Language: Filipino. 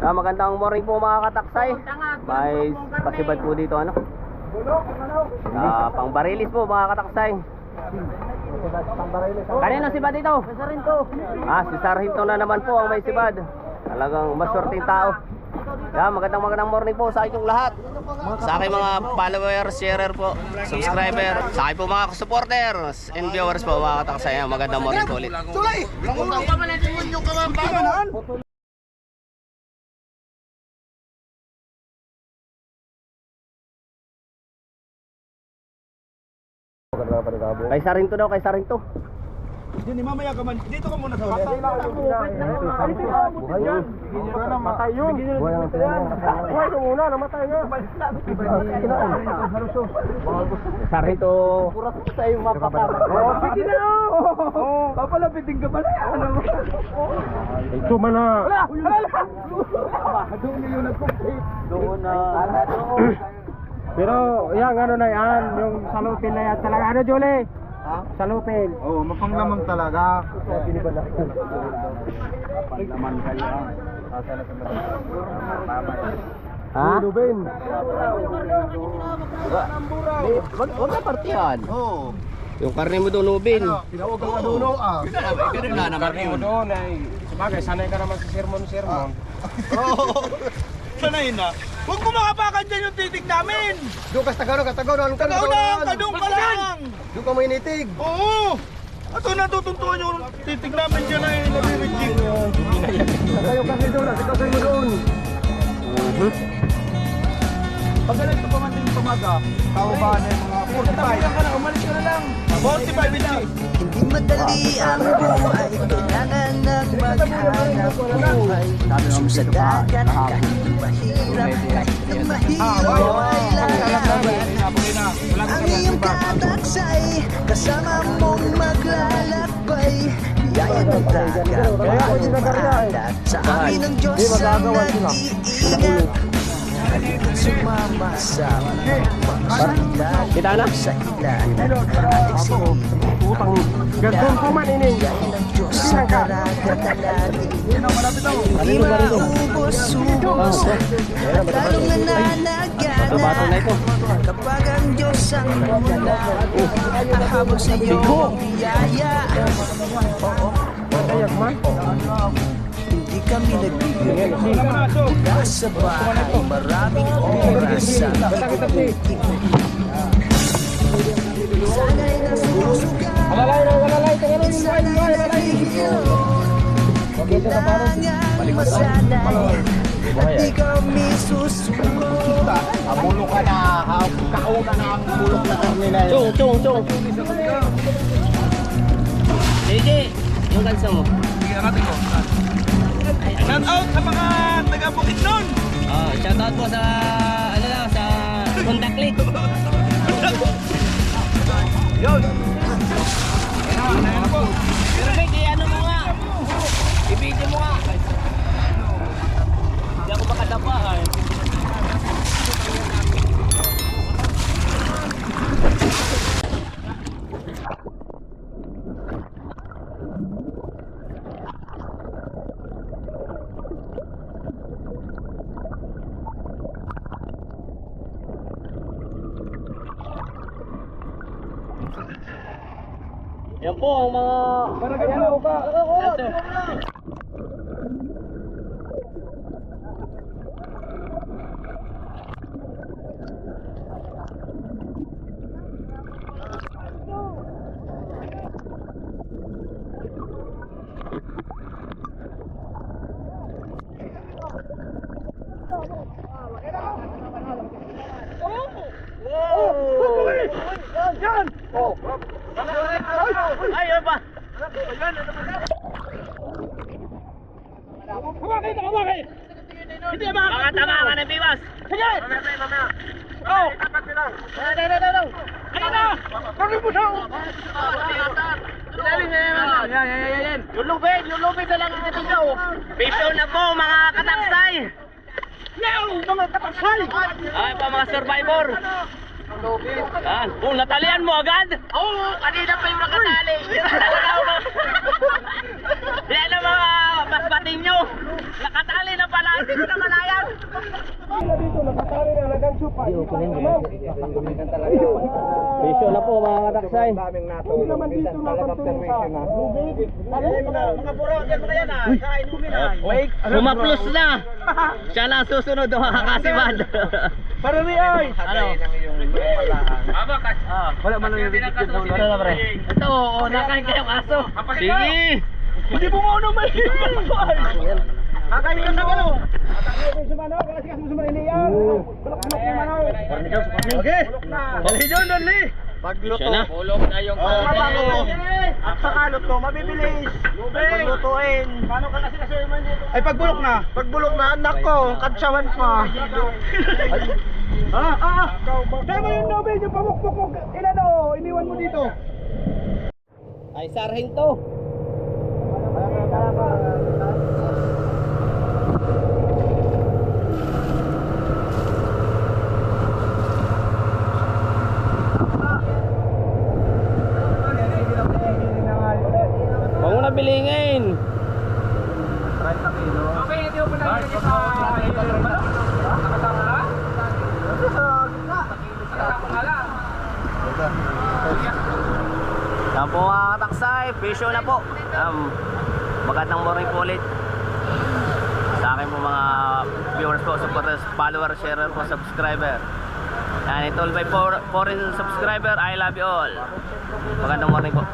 Magandang morning po mga kataksay. May pasibad po dito ano. Pang barilis po mga kataksay. Kanino sibad dito? Si Sarhinto. Si Sarhinto na naman po ang may sibad. Talagang maswerteng tao. Magandang morning po sa inyong lahat. Sa aking mga followers, sharer po, subscriber, sa aking po mga supporters and viewers po mga kataksay. Magandang morning po ulit. Kay Sarhinto daw, kay Sarhinto. Hindi, mamaya ka man. Dito ka muna sa ulit. Buhay yan. Namatay yun. Buhay ka muna, namatay nga. Sarhinto, puras po sa iyong mapatama. Sige na! Papalapitin ka pala. Ito man na. Doon na yung nag-complete. Doon na. Pero yan, ano na yan, yung salupin na yan talaga. Ano, Julie? Salupin. Oo, mapanglamang talaga. Lubin. Wag na partihan. Oo. Yung karne mo doon, Ubin. Tinawag ang aduno ah. Wala naman yun. Doon ay, sabagay, sanay ka naman sa sermon. Oo. Sanay na. Huwag mo makapakan dyan yung titig namin. Doon ka tagaw na. Tagaw lang, kadung ka lang. Doon ka may nitig. Oo. At natutuntuan yung titig namin dyan ay nabibiging. Tayo kasi doon, kasi mo doon. Pagalan ito pa man din yung pamaga. Tao ba na yung mga 45? Umalis ka na lang. 45 hindi. Hindi madali ang buhay, kailangan ng maghanap buhay. Sa dagat, kahit mahirap, kahit mahirap ay lalaban. Ang iyong kataksay, kasama mong maglalakbay. Biyaya ng dagat, bawat maalat, sa amin ng Diyos ang nag-iingat. Sumama sa Kita na? sa ilalim Utang, gagawin ko man ini. ng Diyos sa karagatalalin. Hindi maubos-ubos at lalong Bato na ito. nananagana. Kapag ang Diyos ang muna, ahabol sa iyong biyaya. Hindi kami nagbibigay mula sa bahay, maraming oras ang pagkukutin. Sana'y nasusuga, sana'y nahihilo. Kailangan masanay at di kami susuko. Abulo ka na. Kauna na ang bulok na nila. Chong. Sige, yung kansa mo. Sige natin ko. Shout out sa mga taga-Bukidnon. Shout out po sa sa Kundaklit. Yun. Pero may ano mo nga. I-video mo nga. Hindi ako makadapa eh. Yan po ang mga Ayun pa. Hawakin! Hindi ba? Mga tama ka ng biwas. Sige! Mamaya. Oh! Ayun na! Bakit mo siya? Yan. Yung lubid na lang ang natigaw. Piso na po mga kataksay. Ay, pa mga survivor. Yan. Oh, natalian mo agad? Oo, kanina pa yung nakatali. Yan ang mga basbating nyo. Nakatali na pala, hindi ko na malayan. Bisyo na po mga kataksay. Humaplos na. Siya na ang susunod mga kasibad. Para rin ay! Ano? Wala man lang yung reject sa ulo. Ito, nakain kayong aso. Sige. Hindi mo mo naman yun! Kakain ka na gano! Okay! Dali John, dali! Siya na. At sa kalot ko, mabibilis! Paglutuin! Paano ka kasi man dito? Ay, pagbulok na! Pagbulok na, anak ko! Katsawan pa! Kaya mo yung Nobel, yung pamukpok mo, iniwan mo dito! Ay, sarhento. Huwag mo na bilingin. Yan po mga kataksay, pisyo na po. Magandang morning po ulit sa akin po mga viewers po, supporters, followers, sharer po, subscriber. And ito all by foreign subscriber, I love you all. Magandang morning po.